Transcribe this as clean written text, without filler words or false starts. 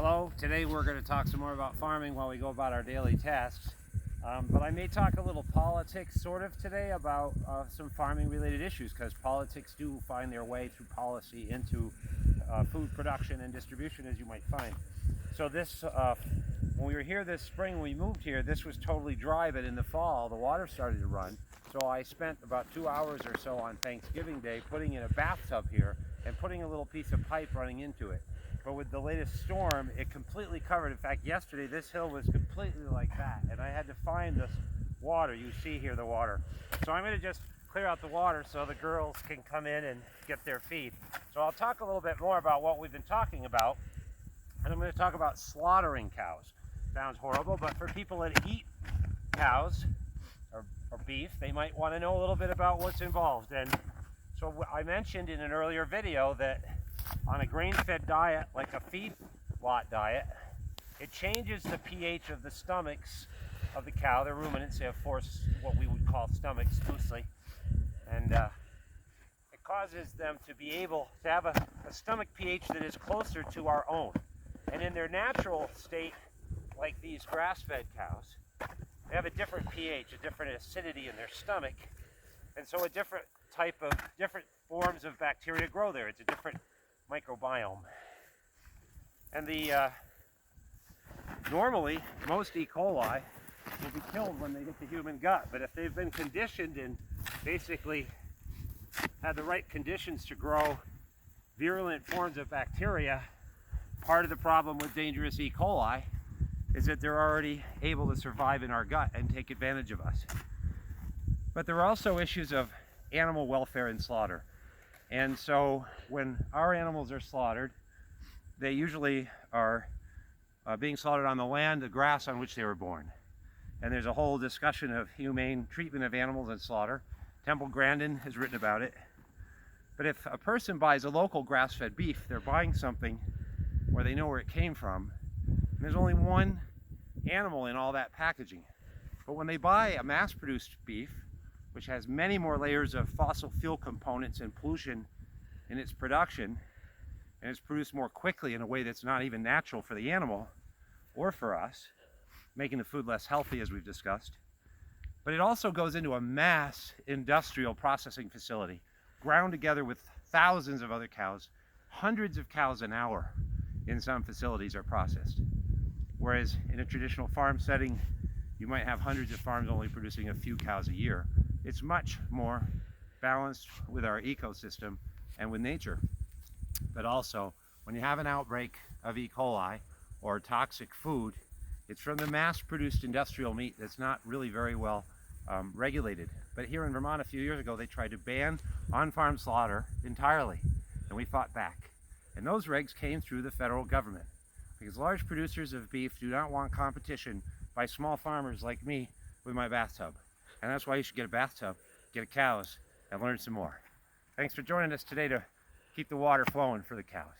Hello, today we're going to talk some more about farming while we go about our daily tasks. But I may talk a little politics sort of today about some farming related issues, because politics do find their way through policy into food production and distribution, as you might find. So this, when we were here this spring, when we moved here, this was totally dry, but in the fall the water started to run. So I spent about 2 hours or so on Thanksgiving Day putting in a bathtub here and putting a little piece of pipe running into it. But with the latest storm, it completely covered. In fact, yesterday this hill was completely like that, and I had to find this water. You see here the water. So I'm going to just clear out the water so the girls can come in and get their feed. So I'll talk a little bit more about what we've been talking about, and I'm going to talk about slaughtering cows. Sounds horrible, but for people that eat cows or beef, they might want to know a little bit about what's involved. And so I mentioned in an earlier video that on a grain-fed diet, like a feedlot diet, it changes the pH of the stomachs of the cow. The ruminants, they have four, what we would call stomachs loosely, and it causes them to be able to have a stomach pH that is closer to our own. And in their natural state, like these grass-fed cows, they have a different pH, a different acidity in their stomach, and so a different forms of bacteria grow there. It's a different microbiome. And normally most E. coli will be killed when they hit the human gut, but if they've been conditioned and basically had the right conditions to grow virulent forms of bacteria, part of the problem with dangerous E. coli is that they're already able to survive in our gut and take advantage of us. But there are also issues of animal welfare and slaughter. And so when our animals are slaughtered, they usually are being slaughtered on the land, the grass on which they were born. And there's a whole discussion of humane treatment of animals and slaughter. Temple Grandin has written about it. But if a person buys a local grass-fed beef, they're buying something where they know where it came from. And there's only one animal in all that packaging. But when they buy a mass-produced beef, which has many more layers of fossil fuel components and pollution in its production, and it's produced more quickly in a way that's not even natural for the animal or for us, making the food less healthy, as we've discussed. But it also goes into a mass industrial processing facility, ground together with thousands of other cows. Hundreds of cows an hour in some facilities are processed. Whereas in a traditional farm setting, you might have hundreds of farms only producing a few cows a year. It's much more balanced with our ecosystem and with nature. But also, when you have an outbreak of E. coli or toxic food, it's from the mass-produced industrial meat that's not really very well regulated. But here in Vermont a few years ago, they tried to ban on-farm slaughter entirely, and we fought back. And those regs came through the federal government, because large producers of beef do not want competition by small farmers like me with my bathtub. And that's why you should get a bathtub, get cows, and learn some more. Thanks for joining us today to keep the water flowing for the cows.